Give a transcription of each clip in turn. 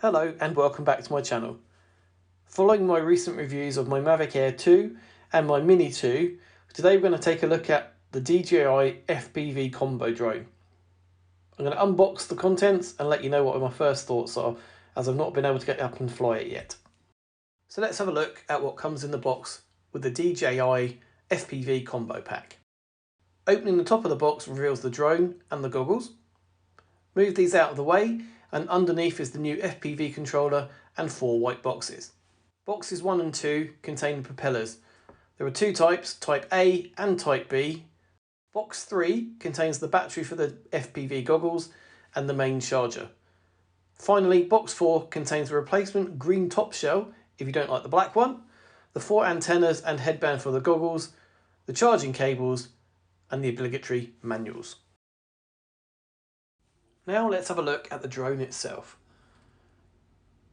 Hello and welcome back to my channel. Following my recent reviews of my Mavic Air 2 and my Mini 2, today we're going to take a look at the DJI FPV combo drone. I'm going to unbox the contents and let you know what my first thoughts are, as I've not been able to get up and fly it yet. So let's have a look at what comes in the box with the DJI FPV combo pack. Opening the top of the box reveals the drone and the goggles. Move these out of the way, and underneath is the new FPV controller and 4 white boxes. Boxes 1 and 2 contain the propellers. There are 2 types, Type A and Type B. Box 3 contains the battery for the FPV goggles and the main charger. Finally, box 4 contains the replacement green top shell if you don't like the black one, the 4 antennas and headband for the goggles, the charging cables and the obligatory manuals. Now let's have a look at the drone itself.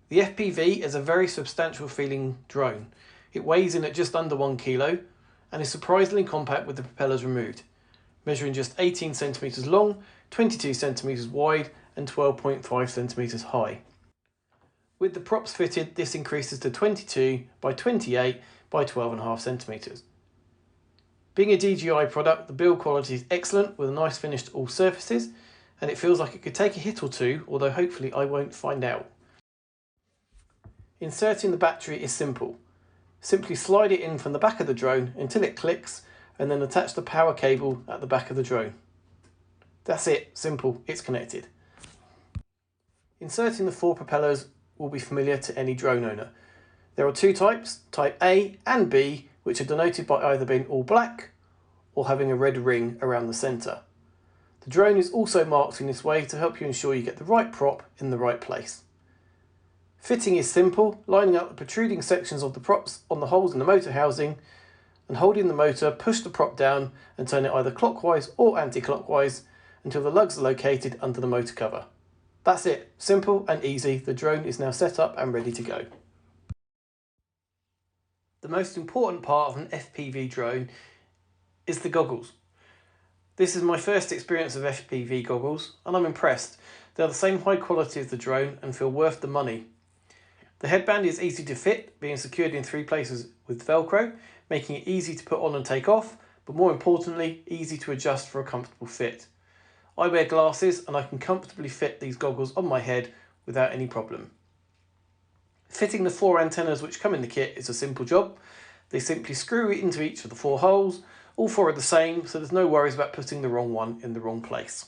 The FPV is a very substantial feeling drone. It weighs in at just under 1 kilo and is surprisingly compact with the propellers removed, measuring just 18 centimeters long, 22 centimeters wide and 12.5 centimeters high. With the props fitted, this increases to 22 by 28 by 12.5 centimeters. Being a DJI product, the build quality is excellent with a nice finish to all surfaces, and it feels like it could take a hit or two, although hopefully I won't find out. Inserting the battery is simple. Simply slide it in from the back of the drone until it clicks, and then attach the power cable at the back of the drone. That's it, simple, it's connected. Inserting the 4 propellers will be familiar to any drone owner. There are 2 types, Type A and B, which are denoted by either being all black or having a red ring around the centre. The drone is also marked in this way to help you ensure you get the right prop in the right place. Fitting is simple, lining up the protruding sections of the props on the holes in the motor housing, and holding the motor, push the prop down and turn it either clockwise or anti-clockwise until the lugs are located under the motor cover. That's it, simple and easy. The drone is now set up and ready to go. The most important part of an FPV drone is the goggles. This is my first experience of FPV goggles and I'm impressed. They are the same high quality as the drone and feel worth the money. The headband is easy to fit, being secured in 3 places with Velcro, making it easy to put on and take off, but more importantly, easy to adjust for a comfortable fit. I wear glasses and I can comfortably fit these goggles on my head without any problem. Fitting the 4 antennas which come in the kit is a simple job. They simply screw into each of the 4 holes. All 4 are the same, so there's no worries about putting the wrong one in the wrong place.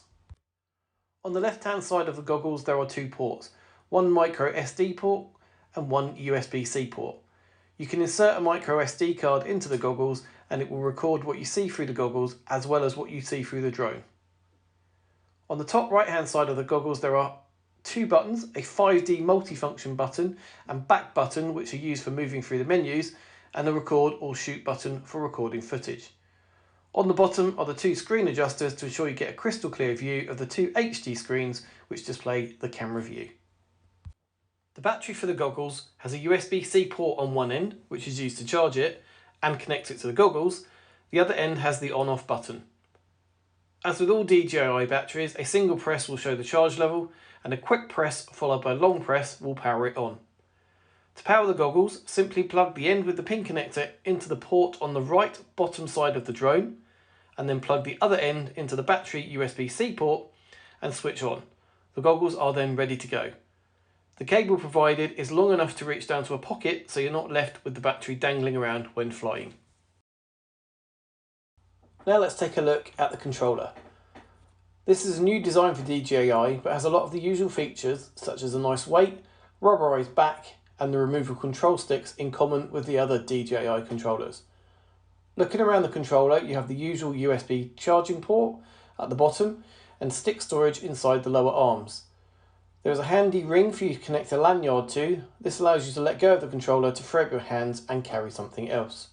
On the left hand side of the goggles there are 2 ports, one micro SD port and one USB-C port. You can insert a micro SD card into the goggles and it will record what you see through the goggles as well as what you see through the drone. On the top right hand side of the goggles there are 2 buttons, a 5D multifunction button and back button which are used for moving through the menus, and a record or shoot button for recording footage. On the bottom are the 2 screen adjusters to ensure you get a crystal clear view of the 2 HD screens which display the camera view. The battery for the goggles has a USB-C port on one end, which is used to charge it and connect it to the goggles. The other end has the on-off button. As with all DJI batteries, a single press will show the charge level and a quick press followed by a long press will power it on. To power the goggles, simply plug the end with the pin connector into the port on the right bottom side of the drone, and then plug the other end into the battery USB-C port and switch on. The goggles are then ready to go. The cable provided is long enough to reach down to a pocket, so you're not left with the battery dangling around when flying. Now let's take a look at the controller. This is a new design for DJI, but has a lot of the usual features such as a nice weight, rubberized back and the removable control sticks in common with the other DJI controllers. Looking around the controller, you have the usual USB charging port at the bottom and stick storage inside the lower arms. There is a handy ring for you to connect a lanyard to. This allows you to let go of the controller to free up your hands and carry something else.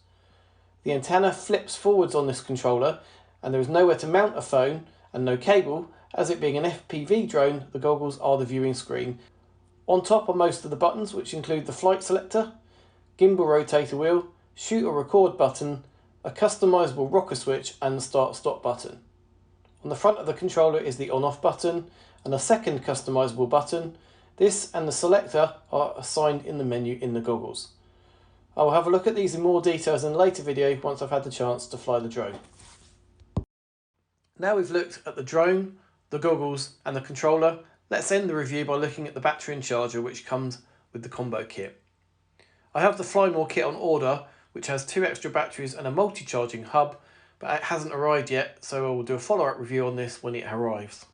The antenna flips forwards on this controller and there is nowhere to mount a phone and no cable. As it being an FPV drone, the goggles are the viewing screen. On top are most of the buttons, which include the flight selector, gimbal rotator wheel, shoot or record button, a customizable rocker switch and the start-stop button. On the front of the controller is the on-off button and a second customizable button. This and the selector are assigned in the menu in the goggles. I will have a look at these in more details in a later video once I've had the chance to fly the drone. Now we've looked at the drone, the goggles and the controller, let's end the review by looking at the battery and charger which comes with the combo kit. I have the Fly More kit on order, which has 2 extra batteries and a multi-charging hub, but it hasn't arrived yet, so I will do a follow-up review on this when it arrives.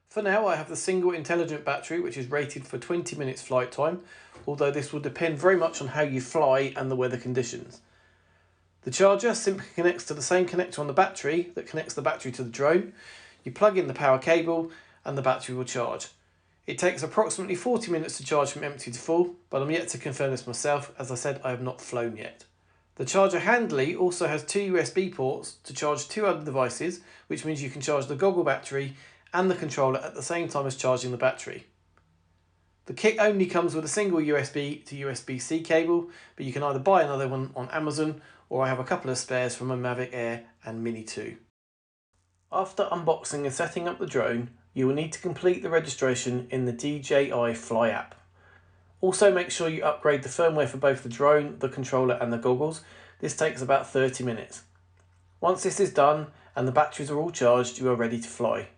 For now, I have the single intelligent battery, which is rated for 20 minutes flight time, although this will depend very much on how you fly and the weather conditions. The charger simply connects to the same connector on the battery that connects the battery to the drone. You plug in the power cable and the battery will charge. It takes approximately 40 minutes to charge from empty to full, but I'm yet to confirm this myself. As I said, I have not flown yet. The charger handily also has 2 USB ports to charge 2 other devices, which means you can charge the goggle battery and the controller at the same time as charging the battery. The kit only comes with a single USB to USB-C cable, but you can either buy another one on Amazon, or I have a couple of spares from a Mavic Air and Mini 2. After unboxing and setting up the drone, you will need to complete the registration in the DJI Fly app. Also make sure you upgrade the firmware for both the drone, the controller and the goggles. This takes about 30 minutes. Once this is done and the batteries are all charged, you are ready to fly.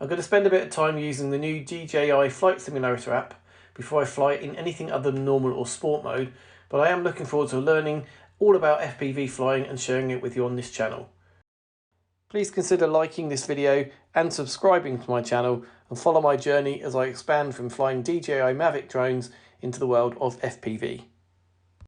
I'm going to spend a bit of time using the new DJI Flight Simulator app before I fly in anything other than normal or sport mode, but I am looking forward to learning all about FPV flying and sharing it with you on this channel. Please consider liking this video and subscribing to my channel and follow my journey as I expand from flying DJI Mavic drones into the world of FPV.